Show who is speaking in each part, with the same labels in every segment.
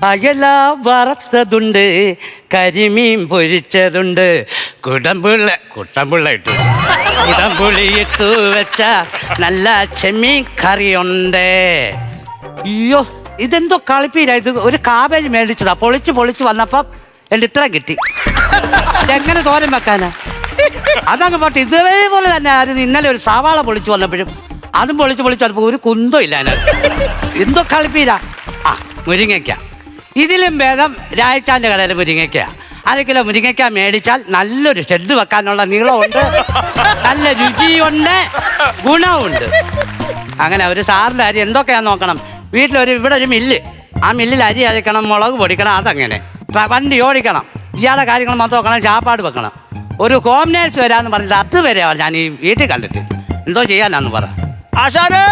Speaker 1: അയല വറുത്തതുണ്ട്, കരിമീൻ പൊരിച്ചതുണ്ട്, കുട്ടമ്പുള്ള ഇട്ടു കുടംപുളി ഇട്ടു വെച്ച നല്ല ചെമ്മീൻ കറിയുണ്ട്. അയ്യോ, ഇതെന്തോ കളിപ്പീര. ഇത് ഒരു കാബേജ് മേടിച്ചതാ, പൊളിച്ച് വന്നപ്പം എൻ്റെ ഇത്ര കിട്ടി. എങ്ങനെ തോരൻ വെക്കാനാ? അതങ്ങ് പോട്ടെ. ഇതേപോലെ തന്നെ ആയിരുന്നു ഇന്നലെ ഒരു സവാള പൊളിച്ചു വന്നപ്പോഴും അതും പൊളിച്ച് വന്നപ്പോൾ ഒരു കുന്തോ ഇല്ല അതിനകത്ത്. എന്തോ കളിപ്പീര. ആ, മുരിങ്ങയ്ക്ക. ഇതിലും ഭേദം രായച്ചാൻ്റെ കടയിൽ മുരിങ്ങയ്ക്ക. 1/2 കിലോ മുരിങ്ങയ്ക്ക മേടിച്ചാൽ നല്ലൊരു ഷെഡ് വെക്കാനുള്ള നീളമുണ്ട്, നല്ല രുചിയുണ്ട്, ഗുണമുണ്ട്. അങ്ങനെ ഒരു സാറിൻ്റെ അരി എന്തൊക്കെയാന്ന് നോക്കണം. ഇവിടെ ഒരു മില്ല്, ആ മില്ലിൽ അരി അരയ്ക്കണം, മുളക് പൊടിക്കണം, അതങ്ങനെ വണ്ടി ഓടിക്കണം, ഇയാളുടെ കാര്യങ്ങൾ മൊത്തം നോക്കണം, ചാപ്പാട് വെക്കണം. ഒരു ഹോം നേഴ്സ് വരാമെന്ന് പറഞ്ഞിട്ട് അതുവരെയാണ് ഞാൻ ഈ വീട്ടിൽ കണ്ടിട്ട്. എന്തോ ചെയ്യാനാന്ന് പറ.
Speaker 2: ആശാനേ,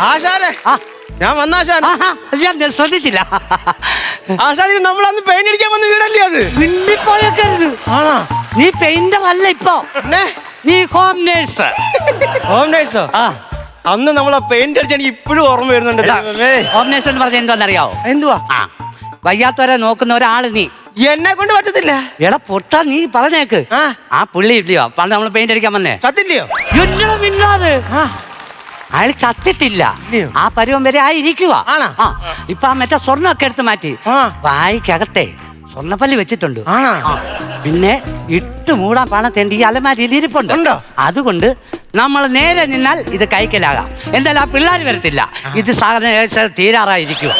Speaker 2: ആശാനേ, ഞാൻ വന്ന ആശാന.
Speaker 1: ഞാൻ ശ്രദ്ധിച്ചില്ല.
Speaker 2: ആശാന, ഇത് നമ്മളന്ന് പെയിന്റ് അടിക്കാൻ വന്ന വീടല്ലേ അത്?
Speaker 1: മിണ്ടിപ്പോയക്കരുത്. നീ പെയിന്റർ അല്ല ഇപ്പൊ, നീ ഹോം നേഴ്സ്.
Speaker 2: ഹോം നേഴ്സോ? അന്ന് നമ്മളെ പെയിന്റ് അടിച്ച എനിക്ക് ഇപ്പോഴും ഓർമ്മ വരുന്നുണ്ട്.
Speaker 1: ഹോം നേഴ്സ് എന്ന് പറഞ്ഞ എന്താണെന്നറിയാവോ?
Speaker 2: എന്തുവാ?
Speaker 1: വയ്യാത്തവരെ നോക്കുന്ന ഒരാള് നീ.
Speaker 2: എന്നെ കൊണ്ട് പറ്റത്തില്ല.
Speaker 1: എടാ പൊട്ട, നീ പറഞ്ഞേക്ക്. ആ പുള്ളി ഇല്ലയോ പണ്ട് നമ്മൾ പെയിന്റ് അടിക്കാൻ വന്നേ?
Speaker 2: ചത്തില്ലയോ?
Speaker 1: എന്നോട് മിണ്ടാതെ. അയാൾ ചത്തിട്ടില്ല, ആ പരുവം വരെ ആയിരിക്കുക. ഇപ്പൊ ആ മറ്റേ സ്വർണ്ണമൊക്കെ എടുത്ത് മാറ്റി വായിക്കകത്തെ സ്വർണ്ണപ്പല്ലി വെച്ചിട്ടുണ്ട്. പിന്നെ ഇട്ട് മൂടാൻ പണത്തേണ്ടി ഈ അലമാരിയിൽ ഇരിപ്പുണ്ട്. അതുകൊണ്ട് നമ്മൾ നേരെ നിന്നാൽ ഇത് കഴിക്കലാകാം. എന്തായാലും ആ പിള്ളേർ വരത്തില്ല. ഇത് സാധനം തീരാറായിരിക്കുക,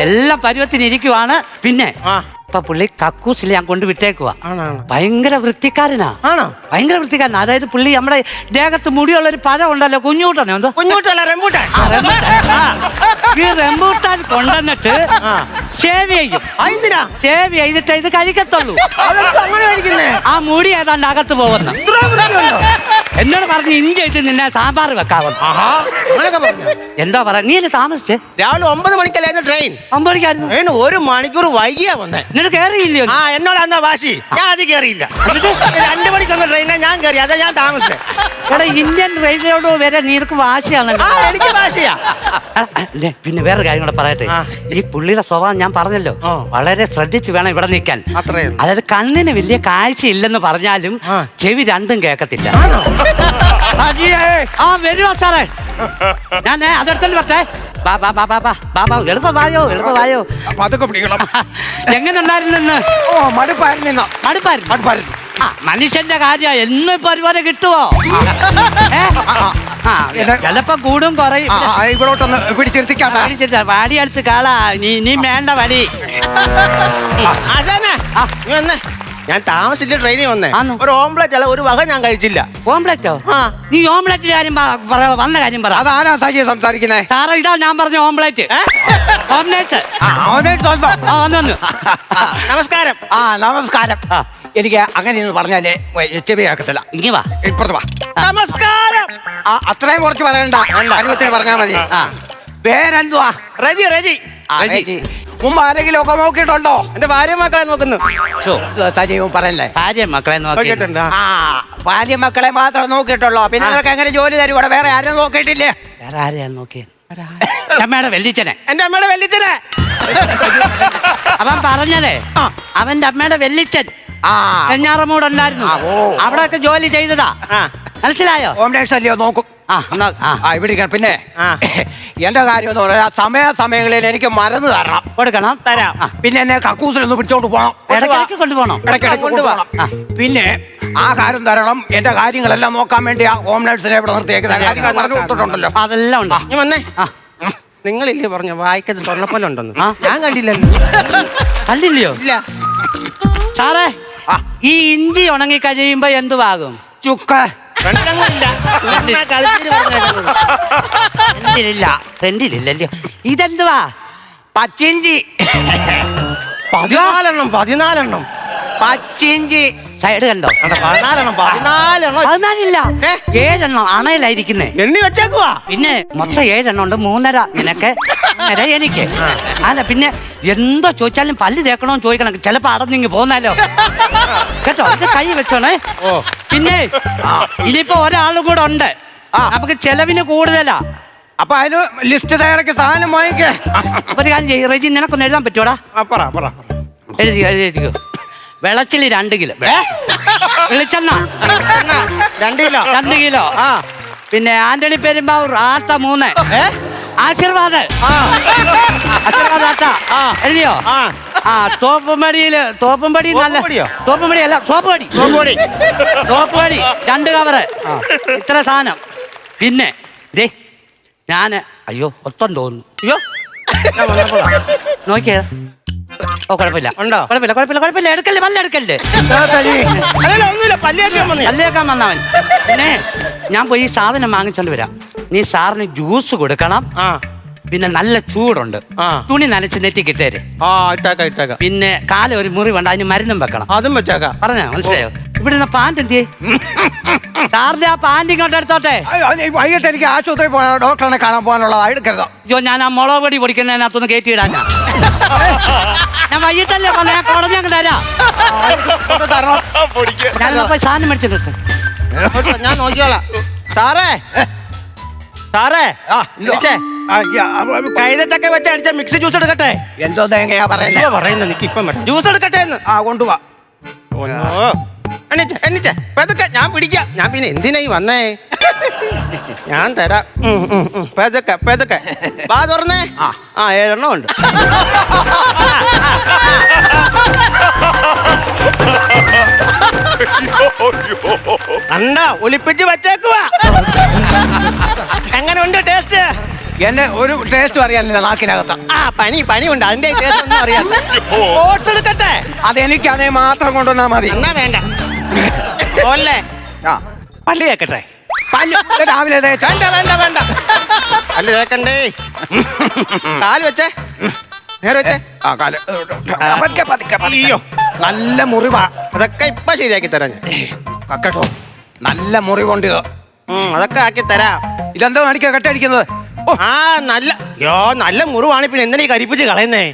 Speaker 1: എല്ലാം പരുവത്തിന് ഇരിക്കുവാണ്. പിന്നെ ഇപ്പൊ പുള്ളി കക്കൂസിൽ ഞാൻ കൊണ്ട് വിട്ടേക്കുക. ഭയങ്കര വൃത്തിക്കാരനാ, ഭയങ്കര വൃത്തിക്കാരനാ. അതായത് പുള്ളി നമ്മുടെ ദേഹത്ത് മുടിയുള്ള ഒരു പഴം ഉണ്ടല്ലോ, കുഞ്ഞൂട്ടനോ എന്തോ, ഈ റംബൂട്ടാൻ കൊണ്ടുവന്നിട്ട് ഷേവ് ചെയ്യും. ഷേവ് ചെയ്തിട്ട് ഇത് കഴിക്കത്തുള്ളൂ. ആ മുടി ഏതാണ്ട് അകത്ത് പോകുന്ന. എന്നോട് പറഞ്ഞ് ഇഞ്ചി ചെയ്ത് നിന്നെ സാമ്പാർ വെക്കാവുന്നു. എന്താ പറയാ, നീ എന്നെ താമസിച്ചേ?
Speaker 2: രാവിലെ 9 മണിക്കല്ലായിരുന്നു ട്രെയിൻ.
Speaker 1: 9 മണിക്കായിരുന്നു.
Speaker 2: 1 മണിക്കൂർ വൈകിയാ വന്നേ.
Speaker 1: എന്നിട്ട് കേറിയില്ലയോ?
Speaker 2: എന്നോട് എന്നാ വാശി? ഞാൻ അത് കേറിയില്ല. 2 മണിക്കൊന്നും ട്രെയിനെ ഞാൻ കയറി, അതാ ഞാൻ താമസിച്ചേ.
Speaker 1: എടാ, ഇന്ത്യൻ റെയിൽവേയോട് വരെ നീർക്ക് വാശിയാണല്ലോ.
Speaker 2: എനിക്ക് വാശിയാ.
Speaker 1: പിന്നെ വേറെ കാര്യം കൂടെ പറയട്ടെ. ഈ പുള്ളിയുടെ സ്വഭാവം ഞാൻ പറഞ്ഞല്ലോ, വളരെ ശ്രദ്ധിച്ച് വേണം ഇവിടെ നിൽക്കാൻ. അതായത് കണ്ണിന് വലിയ കാഴ്ച ഇല്ലെന്ന് പറഞ്ഞാലും ചെവി രണ്ടും കേൾക്കത്തില്ല. വരുവാ സാറേ, ഞാൻ അതെടുത്തല്ലോ പറ്റേ. എളുപ്പമായോ? എങ്ങനെ ഉണ്ടായിരുന്നു? മടുപ്പായിരുന്നു. മനുഷ്യന്റെ കാര്യം എന്നും ഇപ്പൊ ഒരുപോലെ കിട്ടുവോ? ചിലപ്പോ കൂടും കുറയും.
Speaker 2: ഇവിടോട്ടൊന്ന് പിടിച്ചെടുത്തിക്കാം.
Speaker 1: വാടി അടുത്ത് കാളാ, നീ വേണ്ട വടി.
Speaker 2: ഞാൻ താമസിച്ച ട്രെയിനിൽ വന്നേ. ഒരു ഓംപ്ലേറ്റ് അല്ല, ഒരു വക ഞാൻ കഴിച്ചില്ല.
Speaker 1: ഓംപ്ലേറ്റോ? നീ ഓംപ്ലേറ്റിന്റെ കാര്യം വന്ന കാര്യം പറ.
Speaker 2: അതാരാ സാജിയെ സംസാരിക്കുന്നേ?
Speaker 1: സാറേ, ഇതാ ഞാൻ പറഞ്ഞ ഓംപ്ലേറ്റ്. ഓംപ്ലേറ്റ്.
Speaker 2: നമസ്കാരം. നമസ്കാരം. എനിക്ക് അങ്ങനെയൊന്നും പറഞ്ഞാലേ ചെവി കേൾക്കത്തില്ല. ഇങ്ങ വാ, ഇപ്പുറത്ത് വാ. നമസ്കാരം. അത്രയും കുറച്ച് പറയണ്ട, അനുഭവത്തിന് പറഞ്ഞാൽ മതി. പേരെന്തുവാ? റജി. റജി. മുമ്പ് ആരെങ്കിലും ഒക്കെ നോക്കിയിട്ടുണ്ടോ? എന്റെ ഭാര്യ മക്കളെ നോക്കുന്നു. സജീവം പറയല്ലേ? ഭാര്യ മക്കളെ നോക്കിയിട്ടുണ്ട്. ഭാര്യ മക്കളെ മാത്രം നോക്കിയിട്ടുള്ളോ? പിന്നെ നിനക്ക് എങ്ങനെ ജോലി തരും? ഇവിടെ വേറെ ആരും നോക്കിയിട്ടില്ലേ?
Speaker 1: വേറെ ആരെയാ നോക്കിയത്? അമ്മയുടെ വെല്ലിച്ചനെ.
Speaker 2: എന്റെ അമ്മയുടെ വെല്ലിച്ചനെ.
Speaker 1: അവൻ പറഞ്ഞതേ, അവന്റെ അമ്മയുടെ വെല്ലിച്ചൻ കഞ്ഞാറമൂട് ഉണ്ടായിരുന്നു. അവിടെയൊക്കെ ജോലി ചെയ്തതാ. മനസ്സിലായോ?
Speaker 2: ഓംലേഷല്ലയോ നോക്കും. ഇവിടെ പിന്നെ എന്റെ കാര്യം എന്ന് പറയാ, സമയങ്ങളിൽ എനിക്ക് മരുന്ന് കൊടുക്കണം. തരാം. പിന്നെ എന്നെ കക്കൂസിലൊന്ന് പിടിച്ചോണ്ട് പോകണം,
Speaker 1: ഇടയ്ക്കിടയ്ക്ക് കൊണ്ടുപോകണം.
Speaker 2: പിന്നെ ആഹാരം തരണം. എന്റെ കാര്യങ്ങളെല്ലാം നോക്കാൻ വേണ്ടി ആ ഹോം നേഴ്സിനെ ഇവിടെ നിർത്തിയേക്കുന്നുണ്ടല്ലോ.
Speaker 1: അതെല്ലാം ഉണ്ട്.
Speaker 2: ഞാൻ വന്നേ. നിങ്ങളില്ലേ പറഞ്ഞ വായിക്കത് സ്വർണ്ണപ്പല്ലുണ്ടെന്ന്? ഞാൻ കണ്ടില്ലല്ലോ.
Speaker 1: കണ്ടില്ലയോ? ഇല്ല. സാറേ, ഈ ഇഞ്ചി ഉണങ്ങി കഴിയുമ്പോ എന്തുവാകും? ചുക്ക. ഫ്രണ്ടിലില്ലല്ലോ. ഇതെന്തുവാ?
Speaker 2: പച്ചിഞ്ചി. 14 പച്ചിഞ്ചി. സൈഡ് കണ്ടോ?
Speaker 1: 14ഇല്ല, 7 അണയിലായിരിക്കുന്നേ.
Speaker 2: എണ്ണി വെച്ചേക്കുവാ.
Speaker 1: പിന്നെ മൊത്തം 7 ഉണ്ട്. 3.5 നിനക്ക്, 1.5 എനിക്ക്. അല്ല, പിന്നെ എന്തോ ചോദിച്ചാലും പല്ല് തേക്കണോന്ന് ചോദിക്കണം. ചിലപ്പോ അടന്നിങ്ങ് പോന്നാലോ കേട്ടോ. ഇത് കൈ വെച്ചോണേ. പിന്നെ ഇനിയിപ്പോ ഒരാളും കൂടെ ഉണ്ട്. നമുക്ക് ചെലവിന് കൂടുതലാ.
Speaker 2: അപ്പൊ അതിന് ലിസ്റ്റ് തയ്യാറാക്കി സാധനം വാങ്ങിക്കേ.
Speaker 1: ഒരു കാര്യം ചെയ്യ് റെജി, നിനക്കൊന്ന് എഴുതാൻ പറ്റൂടാ? എഴുതിക്കോ. വെളച്ചില് 2 കിലോ. വെളിച്ചെണ്ണ
Speaker 2: 2 കിലോ.
Speaker 1: 2 കിലോ. പിന്നെ ആന്റണി പെരുമ്പാവൂർ ആട്ട 3. ആശീർവാദ് ആട്ട എഴുതിയോ? തോപ്പുംപടി നല്ല തോപ്പുംപടി അല്ല, സോപ്പ് പടി 2 കവറ്. ഇത്ര സാധനം. പിന്നെ ദേ ഞാന് അയ്യോ ഒത്തം തോന്നുന്നു.
Speaker 2: അയ്യോ
Speaker 1: നോക്കിയേ. ഓ കുഴപ്പമില്ല, എടുക്കല്ലേ, പല്ലെടുക്കല്ലേ, പല്ലേക്കാൻ വന്നവൻ. പിന്നെ ഞാൻ പോയി ഈ സാധനം വാങ്ങിച്ചോണ്ട് വരാം. നീ സാറിന് ജ്യൂസ് കൊടുക്കണം. പിന്നെ നല്ല ചൂടുണ്ട്. തുണി നനച്ച് നെറ്റിക്കിട്ടേര്. പിന്നെ കാലം ഒരു മുറി വേണ്ട, അതിന് മരുന്നും വെക്കണം.
Speaker 2: അതും വെച്ചേക്കാം.
Speaker 1: പറഞ്ഞോ, മനസ്സിലായോ? ഇവിടെ പാന്റ് എന്തിയേ? സാറിന്റെ ആ പാന്റ് ഇങ്ങോട്ട് എടുത്തോട്ടെ.
Speaker 2: വൈകിട്ട് എനിക്ക് ആശുപത്രി ഡോക്ടറിനെ കാണാൻ പോകാനുള്ളതാ. എടുക്കരുതോ?
Speaker 1: അയ്യോ, ഞാൻ ആ മുളക് പൊടി പൊടിക്കുന്നതിനകത്തൊന്ന് കയറ്റിയിടാൻ ഞാൻ വൈകിട്ടല്ലേ ഞാൻ കുടഞ്ഞങ്ങ് തരാം. ഞാനിപ്പോ സാധനം മേടിച്ചിട്ട്
Speaker 2: ഞാൻ നോക്കിയോളാം. സാറേ കൈതച്ചൊക്കെ വെച്ച് അടിച്ച മിക്സ് ജ്യൂസ് എടുക്കട്ടെ. എന്തോ തേങ്ങയാ പറയുന്നത്? എനിക്ക് ഇപ്പം ജ്യൂസ് എടുക്കട്ടെ എന്ന്. കൊണ്ടുപോവാ. എണ്ണിച്ചേ പതുക്കെ, ഞാൻ പിടിക്കാം. ഞാൻ പിന്നെ എന്തിനായി വന്നേ? ഞാൻ തരാം. പതുക്കെ വാ തുറന്നേ. 7 എണ്ണം ഉണ്ട്. കണ്ടാ ഒലിപ്പിച്ച് വെച്ചേക്കുവാ. എങ്ങനെ ഉണ്ട് ടേസ്റ്റ്? എന്നെ ഒരു ടേസ്റ്റും അറിയാനില്ല നാക്കിനകത്ത്. പനി ഉണ്ട്, അതിന്റെ ടേസ്റ്റ് ഒന്നും അറിയാം. ഓട്സ് എടുക്കട്ടെ? അതെനിക്ക് അതേ മാത്രം കൊണ്ടുവന്നാ മതി. എന്നാ വേണ്ട. പല്ല് തേക്കട്ടെ? രാവിലെ വേണ്ട. പല്ല് തേക്കണ്ടേ? കാല് വെച്ചേ, നേരെ വെച്ചേ. അയ്യോ നല്ല മുറിവാ. അതൊക്കെ ഇപ്പൊ ശരിയാക്കി തരാം ഞാൻ. കക്കട്ടോ, നല്ല മുറിവുണ്ട്. അതൊക്കെ ആക്കി തരാം. ഇതെന്തോ കാണിക്കാ കെട്ടടിക്കുന്നത്? നല്ല മുറിവാണ്. പിന്നെ എന്തിനാ ഈ കരിപ്പിച്ച് കളയുന്നേ?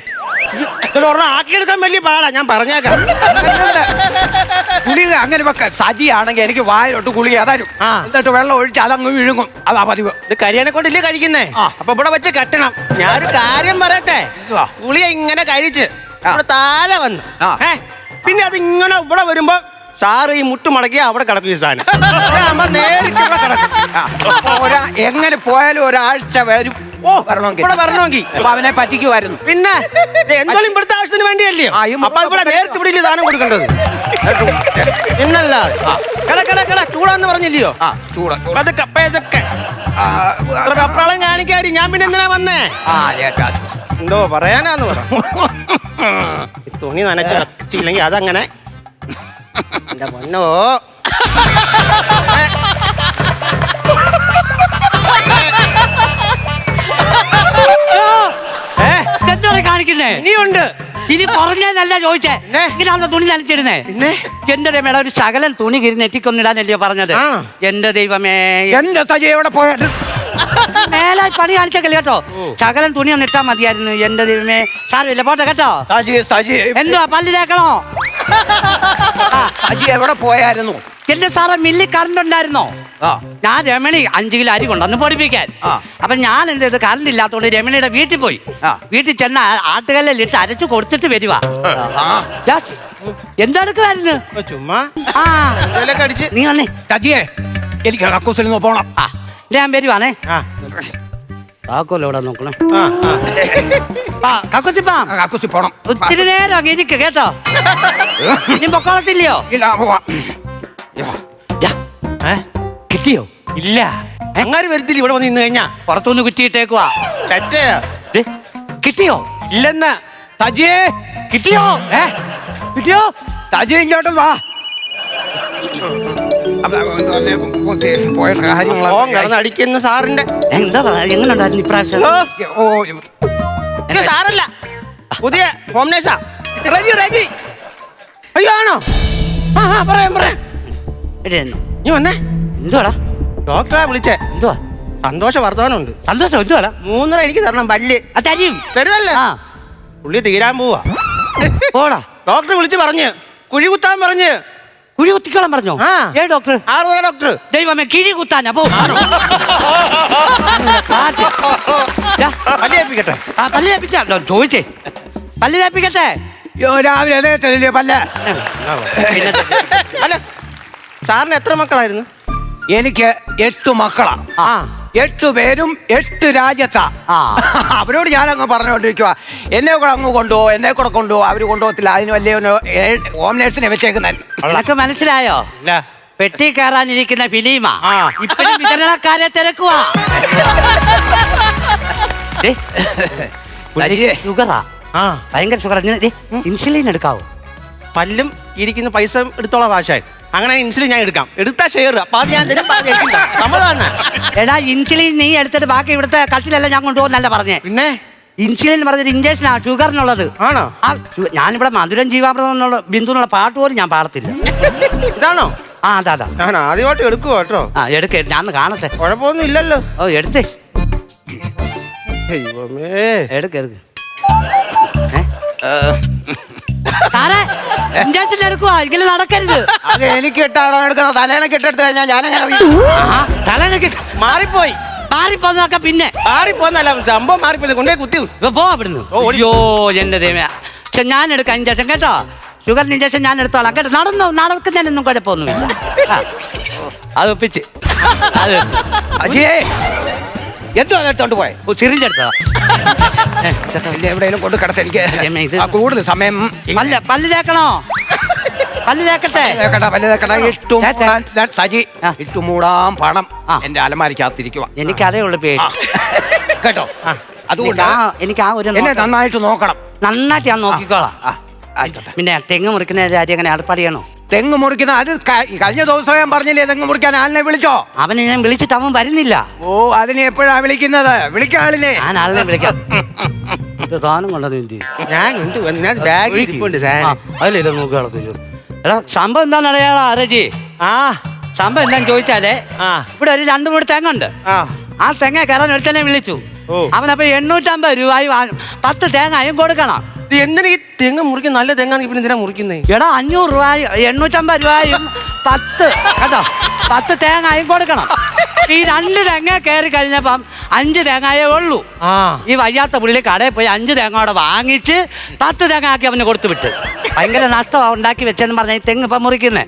Speaker 2: ആക്കിയെടുക്കാൻ വലിയ പാടാ, ഞാൻ പറഞ്ഞേക്കാം. ഗുളിക അങ്ങനെ വെക്കാൻ സജിയാണെങ്കിൽ എനിക്ക് വായിലോട്ട് ഗുളിക തരും. എന്നിട്ട് വെള്ളം ഒഴിച്ച് അതങ്ങ് വിഴുങ്ങും. അതാ പതിവ്. ഇത് കരിയനെ കൊണ്ടില്ലേ കഴിക്കുന്നേ? അപ്പൊ ഇവിടെ വെച്ച് കെട്ടണം. ഞാനൊരു കാര്യം പറയട്ടെ. ഗുളിക ഇങ്ങനെ കഴിച്ച് താഴെ വന്നു, പിന്നെ അത് ഇങ്ങനെ ഇവിടെ വരുമ്പോ സാറ് ഈ മുട്ട് മടക്കി അവിടെ കിടക്കും. സാധനം നേരിട്ട് എങ്ങനെ പോയാലും ഒരാഴ്ച വരും. വരണമെങ്കിൽ അവനെ പറ്റിക്കുമായിരുന്നു. പിന്നെ എന്തായാലും ഇവിടുത്തെ ആവശ്യത്തിന് വേണ്ടിയല്ലേ? അപ്പൊ ഇവിടെ നേരിട്ട് ഇവിടെ സാധനം കൊടുക്കേണ്ടത്. പിന്നല്ല ചൂടാന്ന് പറഞ്ഞില്ലയോ? അപ്രാളം കാണിക്കാരി. ഞാൻ പിന്നെ എന്തിനാ വന്നേ? എന്തോ പറയാനാന്ന് പറ. തുണി നനച്ച് വെച്ചില്ലെങ്കിൽ അതങ്ങനെ എന്റെ പൊന്നോ.
Speaker 1: കാണിക്കുന്നേ നീ ഉണ്ട്. ഇനി കുറഞ്ഞല്ല ചോദിച്ചേ. ഇങ്ങനെ തുണി നനച്ചിരുന്നേ. എന്റെ ദൈവമേ, ഒരു ശകലം തുണി കിരി നെറ്റിക്കൊന്നിടാനല്ലയോ പറഞ്ഞത്? എന്റെ ദൈവമേ, എന്റെ സജയുടെ പോയത് മേലായി പണി കാണിച്ചേക്കല്ലേ കേട്ടോ. ശകലം തുണി ഒന്ന് ഇട്ടാ മതിയായിരുന്നു. എന്റെ ദൈവമേ, സാരമില്ല, പോട്ടെ കേട്ടോ. എന്തുവാ പല്ല് തേക്കണോ? സജി എവിടെ പോയായിരുന്നു? എന്റെ സാറേ, മില്ലി കറണ്ട് ഉണ്ടായിരുന്നോ? ഞാൻ രമണി 5 കിലോ അരി കൊണ്ടൊന്ന് പൊടിപ്പിക്കാൻ. അപ്പൊ ഞാൻ എന്ത് ചെയ്ത്, കറണ്ട് ഇല്ലാത്തോണ്ട് രമണിയുടെ വീട്ടിൽ പോയി. വീട്ടിൽ ചെന്ന ആട്ടുകല്ലിട്ട് അരച്ചു കൊടുത്തിട്ട് വരുവാ. എന്തെടുക്കുമായിരുന്നു? ചുമ്മാ നീ വന്നേ സജിയെ, എനിക്ക് കക്കൂസിൽ പോണം. ഞാൻ വരുവാണേ. താക്കോല്ലോ ഇവിടെ നോക്കണേ. കക്കൂസി പോണം. ഒത്തിരി നേരം അങ്ങ് ഇരിക്ക കേട്ടോ. നീ പൊക്കോളത്തില്ലയോ? കിട്ടിയോ? ഇല്ല, അങ്ങനെ വരത്തില്ല. ഇവിടെ വന്ന് ഇന്ന് കഴിഞ്ഞാ പുറത്തുനിന്ന് കുറ്റിയിട്ടേക്കുവാ. കിട്ടിയോ? ഇല്ലെന്ന്. സജിയെ കിട്ടിയോ? കിട്ടിയോ? സജി ഇങ്ങോട്ട് വാ. അടിക്കുന്ന സാറിന്റെ എന്താ എങ്ങനെയുണ്ടായിരുന്നു ഇപ്രാവശ്യം? സാറല്ല, പുതിയ ഹോം നേഴ്സാ റജി. അയ്യോ ആണോ? പറയാം. നീ വന്നേ. എന്തുവാടാ? ഡോക്ടറെ വിളിച്ചേ. എന്തുവാ? സന്തോഷ വർദ്ധമാനമുണ്ട്. സന്തോഷം എന്തുവാടാ? 3.5 എനിക്ക് തരണം. പല്ല് തരും. തരുമല്ലേ? പുള്ളി തീരാൻ പോവാ. ഡോക്ടർ വിളിച്ച് പറഞ്ഞ് കുഴി കുത്താൻ പറഞ്ഞ് കുഴി കുത്തിക്കോളാൻ പറഞ്ഞോ?
Speaker 3: ആ.
Speaker 1: ഡോക്ടർ?
Speaker 3: ആയുർവേദ ഡോക്ടർ.
Speaker 1: ദൈവമേ, കിഴി കുത്താനാ പോ.
Speaker 3: പല്ല് തേപ്പിക്കട്ടെ?
Speaker 1: പല്ല് തേപ്പിച്ചാ ചോദിച്ചേ. പല്ല് തേപ്പിക്കട്ടെ?
Speaker 2: രാവിലെ പല്ല.
Speaker 3: അല്ല, സാറിന് എത്ര മക്കളായിരുന്നു?
Speaker 2: എനിക്ക് 8 മക്കളാ. 8 പേരും 8 രാജ്യത്താ. അവരോട് ഞാനങ്ങ് പറഞ്ഞുകൊണ്ടിരിക്കുക, എന്നെ കൂടെ അങ്ങ് കൊണ്ടുപോകും, എന്നെ കൂടെ കൊണ്ടുപോകും. അവര് കൊണ്ടുപോകത്തില്ല. അതിന് വലിയ ഹോം നേഴ്സിനെ വെച്ചേക്കുന്ന.
Speaker 1: അതൊക്കെ മനസ്സിലായോ? പെട്ടി കയറാനിരിക്കുന്ന ഫിലിമാ. ഇപ്പഴും വിതരണക്കാരെ തിരക്കുവാ. ഷുഗറാ, ഭയങ്കര ഷുഗർ. ഇൻസുലിൻ എടുക്കാവോ?
Speaker 3: പല്ലും ഇരിക്കുന്ന പൈസ എടുത്തോളാം ഭാഷ. അങ്ങനെ ഇൻസുലിൻ ഞാൻ എടുക്കാം. എടുത്താ ഷെയർ. അപ്പൊ അത് ഞാൻ സമ്മതമാണ്.
Speaker 1: എടാ, ഇൻസുലിൻ നീ എടുത്തിട്ട് ബാക്കി ഇവിടുത്തെ കട്ടിലെല്ലാം ഞാൻ കൊണ്ടുപോകുന്നല്ല പറഞ്ഞേ.
Speaker 3: പിന്നെ
Speaker 1: ഇൻസുലിൻ പറഞ്ഞൊരു ഇഞ്ചക്ഷനാ ഷുഗറിനുള്ളത്.
Speaker 3: ആണോ?
Speaker 1: ഞാനിവിടെ മധുരം ജീവാമൃതം എന്നുള്ള ബിന്ദു എന്നുള്ള പാട്ട് പോലും ഞാൻ പാടത്തില്ല.
Speaker 3: ഇതാണോ?
Speaker 1: അതാ.
Speaker 3: ഞാൻ ആദ്യമായിട്ട് എടുക്കുവോ കേട്ടോ.
Speaker 1: എടുക്ക, ഞാൻ കാണട്ടെ.
Speaker 3: കുഴപ്പമൊന്നും ഇല്ലല്ലോ.
Speaker 1: ഓ, എടുത്തേ. എടുക്ക്. സാറേ, ഇഞ്ചക്ഷൻ എടുക്കുവാ, ഇങ്ങനെ നടക്കരുത്.
Speaker 2: അത് എനിക്ക് ഇട്ടാണോ എടുക്കുന്നത്? തലേനെ കെട്ടെടുത്ത് കഴിഞ്ഞാൽ ഞാനങ്ങനെ
Speaker 1: തലേനൊക്കെ
Speaker 3: മാറിപ്പോയി.
Speaker 1: മാറിപ്പോന്നൊക്കെ പിന്നെ
Speaker 3: മാറിപ്പോന്നല്ല, സംഭവം മാറിപ്പോയി. കൊണ്ടേ കുത്തി
Speaker 1: പോ അവിടുന്ന്. അയ്യോ, എന്റെ ദൈവമേ. പക്ഷെ ഞാൻ എടുക്കാം ഇഞ്ചക്ഷൻ കേട്ടോ. ഷുഗറിന് ഇഞ്ചക്ഷൻ ഞാൻ എടുത്തോളാം കേട്ടോ. നടക്കുന്നതിനൊന്നും കുഴപ്പമൊന്നുമില്ല. അത് ഒപ്പിച്ച്
Speaker 2: അജിയേ, എന്തോ എടുത്തോണ്ട് പോയെ?
Speaker 1: സിറിഞ്ചെടുത്തതാ.
Speaker 2: എവിടെയെങ്കിലും കൊണ്ട് കിടത്ത്. എനിക്ക് കൂടുതൽ സമയം.
Speaker 1: പല്ല് തേക്കണോ? പല്ല് തേക്കട്ടെ?
Speaker 2: സജി, ഇട്ടുമൂടാൻ പണം എന്റെ അലമാരിക്കകത്തിരിക്കുക.
Speaker 1: എനിക്കതേ ഉള്ളു പേടി
Speaker 2: കേട്ടോ. അതുകൊണ്ട്
Speaker 1: എനിക്ക് ആ ഒരു
Speaker 2: എന്നെ നന്നായിട്ട് നോക്കണം.
Speaker 1: നന്നായിട്ട് ഞാൻ നോക്കിക്കോളാം. പിന്നെ തെങ്ങ് മുറിക്കുന്ന കാര്യം എങ്ങനെ ഏർപ്പാട് ചെയ്യണോ?
Speaker 2: തെങ്ങ് മുറിക്കുന്ന അത് കഴിഞ്ഞ ദിവസം ഞാൻ പറഞ്ഞില്ലേ, തെങ്ങ് മുറിക്കാൻ ആളിനെ വിളിച്ചോ?
Speaker 1: അവനെ ഞാൻ വിളിച്ചിട്ട് അവൻ വരുന്നില്ല.
Speaker 2: ഓ, അതിനെ എപ്പോഴാ വിളിക്കുന്നത്? വിളിക്കാം ആളിനെ.
Speaker 1: ഞാൻ ആളിനെ വിളിക്കാം. സാധനം കൊണ്ടത് അതിലില്ല നോക്കുക. എടാ, സംഭവം എന്താണെന്ന് അറിയാളാ രജി? സംഭവം എന്താന്ന് ചോദിച്ചാലേ, ഇവിടെ ഒരു 2 മൂട് തെങ്ങുണ്ട്. ആ തെങ്ങ കയറാൻ ഒരുത്തനെ വിളിച്ചു. അവനപ്പോ 850 രൂപയും 10 തേങ്ങയും കൊടുക്കണം.
Speaker 3: എന്തിനാ ഈ തെങ്ങ് മുറിക്കുന്ന? നല്ല തെങ്ങാന്ന് ഇപ്പൊ എന്തിനാ മുറിക്കുന്നേ?
Speaker 1: എടാ, 500 രൂപയും 850 രൂപയും 10 തേങ്ങയും കൊടുക്കണം. ഈ 2 തെങ്ങ കയറി കഴിഞ്ഞപ്പം 5 തേങ്ങയേ ഉള്ളൂ. ഈ വയ്യാത്ത പുള്ളി കടയിൽ പോയി 5 തേങ്ങയോടെ വാങ്ങിച്ച് 10 തേങ്ങ ആക്കി അവന് കൊടുത്തു വിട്ട്. ഭയങ്കര നഷ്ടം ഉണ്ടാക്കി വെച്ചെന്ന് പറഞ്ഞ ഈ തെങ്ങ് ഇപ്പം മുറിക്കുന്നേ.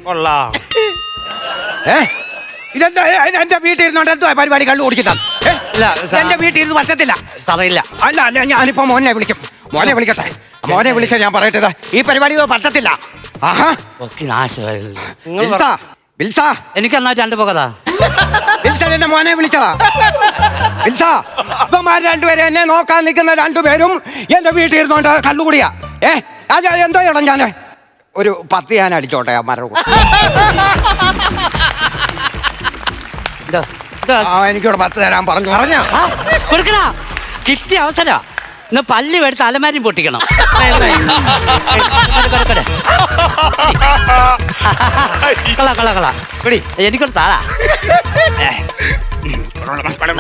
Speaker 2: ഇതെന്താ എന്റെ വീട്ടിൽ ഇരുന്നോണ്ട് എന്തോ പരിപാടി കള്ളു കുടിക്കുന്നത്? എന്റെ വീട്ടിൽ ഇരുന്ന് പറ്റത്തില്ല.
Speaker 1: അറിയില്ല.
Speaker 2: അല്ല, ഞാനിപ്പോ മോനെ വിളിക്കും. മോനെ വിളിക്കട്ടെ. മോനെ വിളിച്ച ഞാൻ പറയട്ടത്, ഈ പരിപാടി പറ്റത്തില്ല.
Speaker 1: എനിക്ക് എന്നാ 2 പോകതാ.
Speaker 2: എന്നെ മോനെ വിളിച്ചതാ. ഇവന്മാർ 2 പേരെ എന്നെ നോക്കാൻ നിൽക്കുന്ന 2 പേരും എന്റെ വീട്ടിൽ ഇരുന്നോണ്ട് കള്ളുകൂടിയാ. എന്തോ ചെയ്യണം? ഞാൻ ഒരു 10 ഞാൻ അടിച്ചോട്ടെ അമ്മമാരുടെ കൂടെ. എനിക്കിവിടെ 10 തരാൻ പറഞ്ഞോ?
Speaker 1: കൊടുക്കണ കിട്ടിയ അവസര. ഇന്ന് പല്ല് എടുത്ത് അലമാരി പൊട്ടിക്കണം. എനിക്കൊരു താഴാ.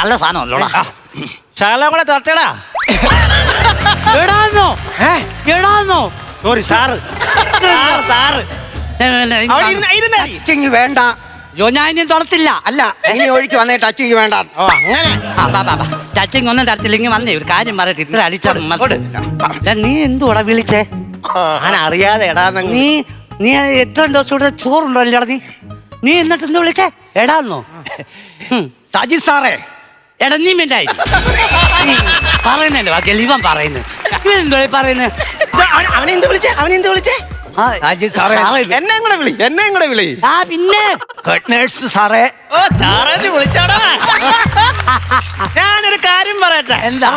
Speaker 1: നല്ല സാധനമല്ലോടാ.
Speaker 3: ശാലകളെ തട്ടടാ.
Speaker 1: എടാന്നോ?
Speaker 3: Sorry sir.
Speaker 2: വേണ്ട.
Speaker 1: ഞാൻ ഇനി തുറത്തില്ല.
Speaker 2: അല്ല, ഇനി ഒഴിക്ക് വന്നേ. ടച്ചിങ് വേണ്ട.
Speaker 3: അങ്ങനെ
Speaker 1: ടച്ചിങ് ഒന്നും തരത്തില്ലെങ്കിൽ വന്നേ. ഒരു കാര്യം പറയട്ടെ, ഇത്ര അടിച്ചാൽ നീ എന്തുവാടാ വിളിച്ചേ?
Speaker 3: ഞാൻ അറിയാതെ എടാ.
Speaker 1: നീ എത്ര ദിവസം ഇവിടെ ചോറുണ്ടോ അല്ലേടാ? നീ എന്നിട്ട് എന്ത് വിളിച്ചേ? എടാന്നോ?
Speaker 2: സജി സാറേ.
Speaker 1: എടാ, നീ മിണ്ടായി പറയുന്നല്ലേ ബാക്കി ഇവൻ പറയുന്നത്. ഇവനെന്തോ പറയുന്നത്?
Speaker 3: അവനെന്ത് വിളിച്ചേ?
Speaker 2: എന്നെ കൂടെ വിളി.
Speaker 1: പിന്നെ
Speaker 2: സാറേ.
Speaker 3: വിളിച്ചാടാ. ഞാനൊരു കാര്യം പറയട്ടെ.
Speaker 1: എന്താ?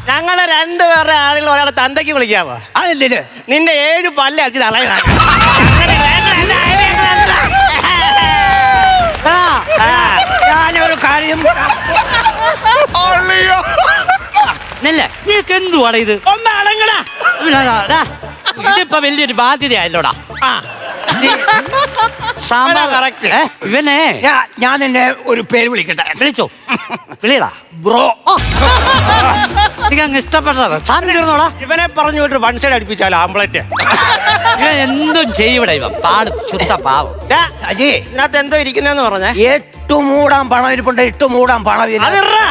Speaker 3: ഞങ്ങളെ 2 പേരുടെ ആളുകൾ ഒരാളെ തന്തയ്ക്ക് വിളിക്കാവോ?
Speaker 2: അതല്ലേ
Speaker 3: നിന്റെ 7 പല്ല് അടിച്ച് തളയാ.
Speaker 2: ഞാനൊരു കാര്യം.
Speaker 1: നീക്ക് എന്തുവാടാ ഇത്?
Speaker 3: ഒന്ന് അടങ്ങടാ.
Speaker 1: ഇതിപ്പോ വലിയൊരു ബാധ്യതയല്ലോടാ. സാമ്പാർ
Speaker 3: correct.
Speaker 1: ഇവനെ
Speaker 2: ഞാൻ എന്നെ ഒരു പേര് വിളിക്കട്ടെ.
Speaker 1: വിളിച്ചോ വിളിയടാ
Speaker 2: ബ്രോ.
Speaker 1: എനിക്ക് അങ്ങ് ഇഷ്ടപ്പെട്ടതാ. സാധനം തീർന്നോടാ.
Speaker 3: ഇവനെ പറഞ്ഞു വിട്ട് വൺ സൈഡ് അടുപ്പിച്ചാലോ ആംബ്ലറ്റ്.
Speaker 1: ഇവൻ എന്തും ചെയ്യൂടെ ഇവൻ. പാടും ശുദ്ധ പാവം.
Speaker 2: അജി,
Speaker 3: ഇതിനകത്ത് എന്തോ ഇരിക്കുന്നെന്ന് പറഞ്ഞേ.
Speaker 2: 8 മൂടാൻ പണം ഇരിപ്പുണ്ട്. 8 മൂടാൻ പണം
Speaker 3: അതിറാ.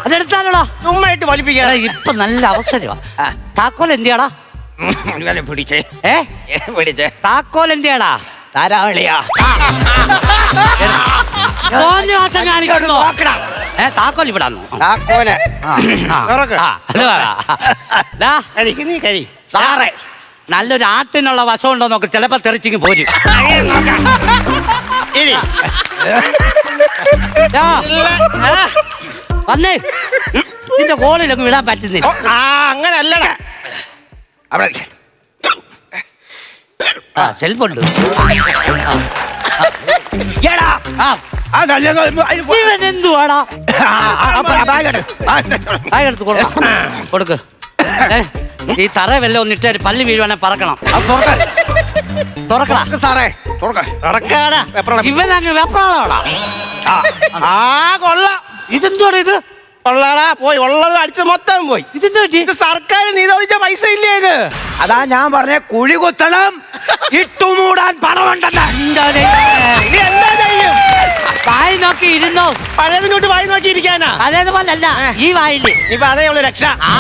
Speaker 1: അതെടുത്താലോടാ.
Speaker 3: ചുമ്മാ ഇട്ട് വലിപ്പിക്കാതെ.
Speaker 1: ഇപ്പൊ നല്ല അവസരമാ. താക്കോൽ എന്തിയാടാ?
Speaker 2: പിടിച്ചേ പിടിച്ചേ.
Speaker 1: താക്കോൽ എന്തിയാടാ?
Speaker 2: ധാരാളിയാ.
Speaker 1: തോന്നിവാസം കാണിക്കുന്നു. താക്കോൽ ഇവിടെ
Speaker 2: താക്കോല്
Speaker 3: കഴിക്ക്, നീ കഴി.
Speaker 2: സാറേ,
Speaker 1: നല്ലൊരു ആട്ടിനുള്ള വശം ഉണ്ടോ നോക്ക്. ചിലപ്പോ തെറിച്ചിങ് പോരും.
Speaker 3: ഇരി.
Speaker 1: ദാ, വന്നേ. ഇതിന്റെ കോളിലൊക്കെ വിടാൻ പറ്റുന്നില്ല.
Speaker 3: ആ അങ്ങനല്ലടാ.
Speaker 2: അവിടെ
Speaker 1: സെൽഫുണ്ട്.
Speaker 2: എടാ,
Speaker 1: ഇവൻ എന്തുവാടാ? എടുത്ത് കൊടുക്ക്. ഈ തറ വല്ല ഒന്നിട്ട് പല്ല് വീഴുവാണെ പറക്കണം. തുറക്കടാ
Speaker 2: സാറേ.
Speaker 3: തുറക്കാടാ. വെപ്രാളം.
Speaker 1: ഇവൻ അങ്ങ് വെപ്രാളാടാ.
Speaker 3: ആ കൊള്ളാം.
Speaker 1: ഇതെന്തുവാണ് ഇത്?
Speaker 3: കൊള്ളാടാ. പോയി ഉള്ളത് അടിച്ച് മൊത്തം പോയി.
Speaker 1: ഇതെന്താ പറ്റി?
Speaker 3: ഇത് സർക്കാർ നിരോധിച്ച പൈസ ഇല്ലേ ഇത്?
Speaker 2: അതാ ഞാൻ പറഞ്ഞ കുഴി കുത്തണം, ഇട്ടുമൂടാൻ പണമുണ്ടെന്ന്.
Speaker 3: ഇനി എന്താ ചെയ്യും?
Speaker 1: വായി നോക്കി ഇരുന്നോ.
Speaker 3: പഴയതിനോട്ട് വായി നോക്കി ഇരിക്കാനാ?
Speaker 1: അതേതുപോലല്ല ഈ വായില്.
Speaker 3: ഇപ്പൊ അതേ ഉള്ളു രക്ഷ.
Speaker 1: ആ